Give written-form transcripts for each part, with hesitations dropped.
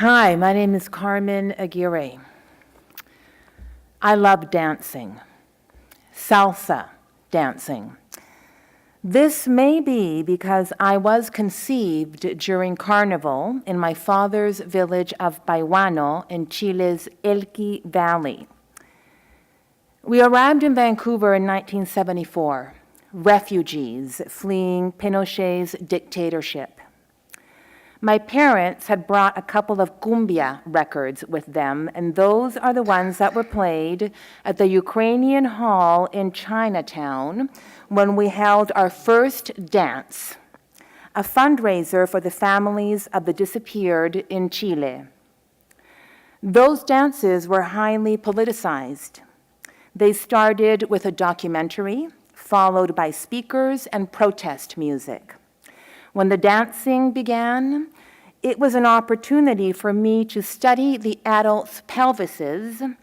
Hi, my name is Carmen Aguirre. I love dancing, salsa dancing. This may be because I was conceived during Carnival in my father's village of Baiwano in Chile's Elqui Valley. We arrived in Vancouver in 1974, refugees fleeing Pinochet's dictatorship. My parents had brought a couple of cumbia records with them, and those are the ones that were played at the Ukrainian Hall in Chinatown when we held our first dance, a fundraiser for the families of the disappeared in Chile. Those dances were highly politicized. They started with a documentary, followed by speakers and protest music. When the dancing began, it was an opportunity for me to study the adults' pelvises,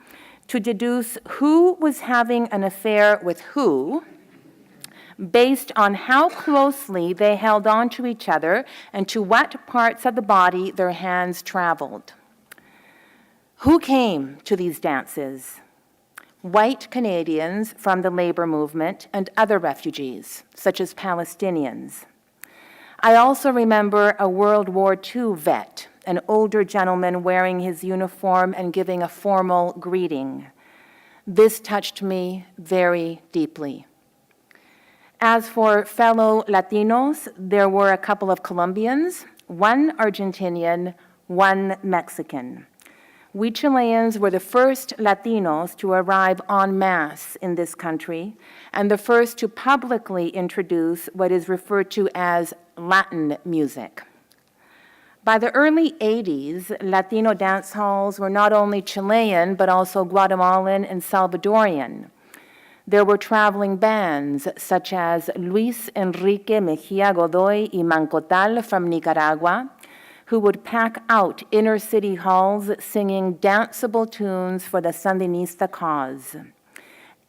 to deduce who was having an affair with who, based on how closely they held on to each other and to what parts of the body their hands traveled. Who came to these dances? White Canadians from the labor movement and other refugees, such as Palestinians. I also remember a World War II vet, an older gentleman wearing his uniform and giving a formal greeting. This touched me very deeply. As for fellow Latinos, there were a couple of Colombians, one Argentinian, one Mexican. We Chileans were the first Latinos to arrive en masse in this country and the first to publicly introduce what is referred to as Latin music. By the early 80s, Latino dance halls were not only Chilean, but also Guatemalan and Salvadorian. There were traveling bands such as Luis Enrique Mejia Godoy y Mancotal from Nicaragua, who would pack out inner city halls singing danceable tunes for the Sandinista cause.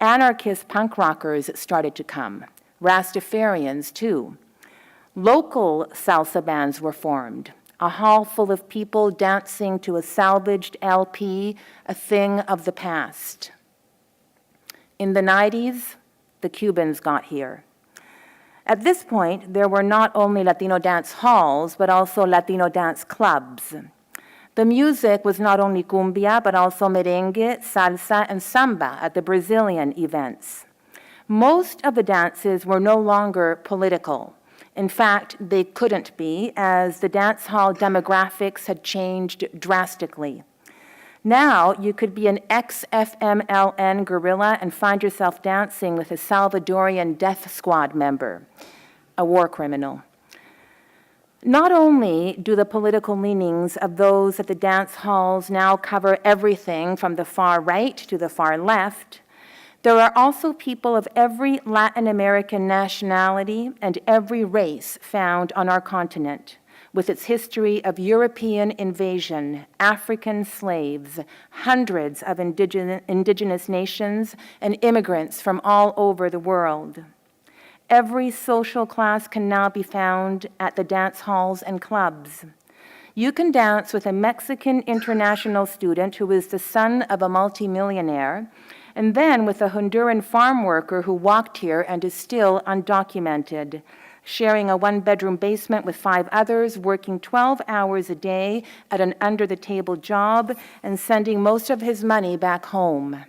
Anarchist punk rockers started to come, Rastafarians too. Local salsa bands were formed, a hall full of people dancing to a salvaged LP, a thing of the past. In the 90s, the Cubans got here. At this point, there were not only Latino dance halls, but also Latino dance clubs. The music was not only cumbia, but also merengue, salsa, and samba at the Brazilian events. Most of the dances were no longer political. In fact, they couldn't be, as the dance hall demographics had changed drastically. Now, you could be an ex-FMLN guerrilla and find yourself dancing with a Salvadorian death squad member, a war criminal. Not only do the political leanings of those at the dance halls now cover everything from the far right to the far left, there are also people of every Latin American nationality and every race found on our continent, with its history of European invasion, African slaves, hundreds of indigenous nations, and immigrants from all over the world. Every social class can now be found at the dance halls and clubs. You can dance with a Mexican international student who is the son of a multimillionaire, and then with a Honduran farm worker who walked here and is still undocumented, sharing a one-bedroom basement with 5 others, working 12 hours a day at an under-the-table job, and sending most of his money back home.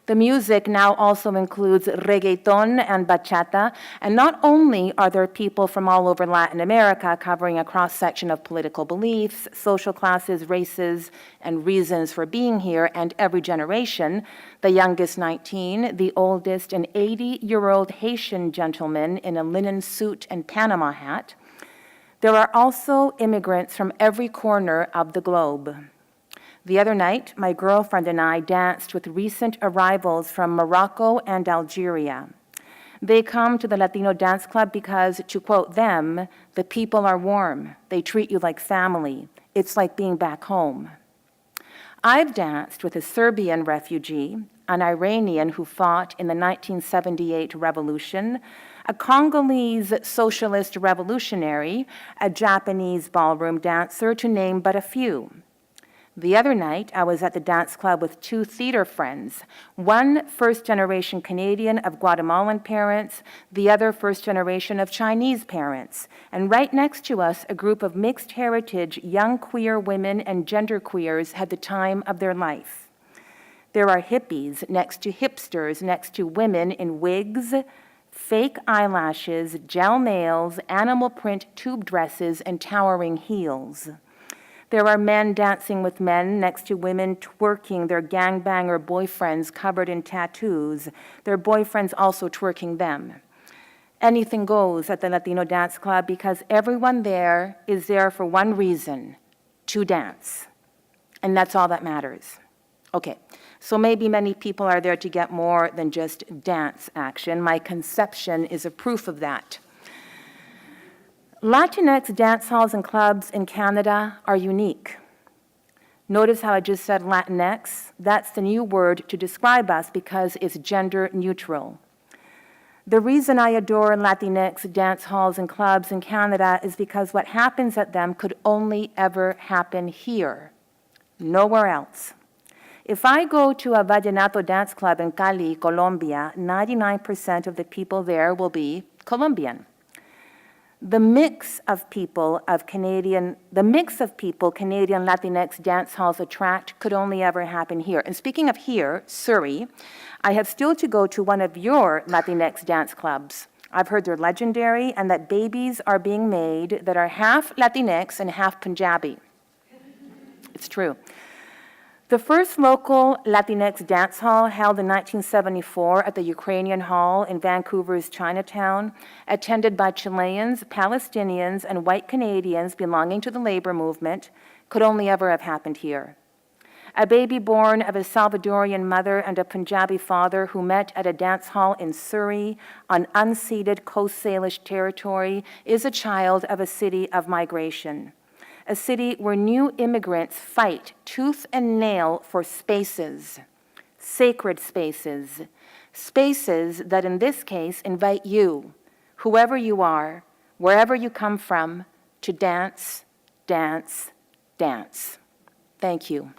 The music now also includes reggaeton and bachata, and not only are there people from all over Latin America covering a cross-section of political beliefs, social classes, races, and reasons for being here, and every generation, the youngest 19, the oldest an 80-year-old Haitian gentleman in a linen suit and Panama hat. There are also immigrants from every corner of the globe. The other night, my girlfriend and I danced with recent arrivals from Morocco and Algeria. They come to the Latino Dance Club because, to quote them, the people are warm. They treat you like family. It's like being back home. I've danced with a Serbian refugee, an Iranian who fought in the 1978 revolution, a Congolese socialist revolutionary, a Japanese ballroom dancer, to name but a few. The other night, I was at the dance club with two theater friends, one first-generation Canadian of Guatemalan parents, the other first-generation of Chinese parents, and right next to us, a group of mixed heritage young queer women and genderqueers had the time of their life. There are hippies next to hipsters, next to women in wigs, fake eyelashes, gel nails, animal print tube dresses, and towering heels. There are men dancing with men next to women twerking their gangbanger boyfriends covered in tattoos, their boyfriends also twerking them. Anything goes at the Latino dance club because everyone there is there for one reason, to dance. And that's all that matters. Okay, so maybe many people are there to get more than just dance action. My conception is a proof of that. Latinx dance halls and clubs in Canada are unique. Notice how I just said Latinx? That's the new word to describe us because it's gender neutral. The reason I adore Latinx dance halls and clubs in Canada is because what happens at them could only ever happen here, nowhere else. If I go to a vallenato dance club in Cali, Colombia, 99% of the people there will be Colombian. The mix of people Canadian Latinx dance halls attract could only ever happen here. And speaking of here, Surrey, I have still to go to one of your Latinx dance clubs. I've heard they're legendary and that babies are being made that are half Latinx and half Punjabi. It's true. The first local Latinx dance hall held in 1974 at the Ukrainian Hall in Vancouver's Chinatown, attended by Chileans, Palestinians, and white Canadians belonging to the labor movement, could only ever have happened here. A baby born of a Salvadorian mother and a Punjabi father who met at a dance hall in Surrey on unceded Coast Salish territory is a child of a city of migration. A city where new immigrants fight tooth and nail for spaces, sacred spaces, spaces that in this case invite you, whoever you are, wherever you come from, to dance, dance, dance. Thank you.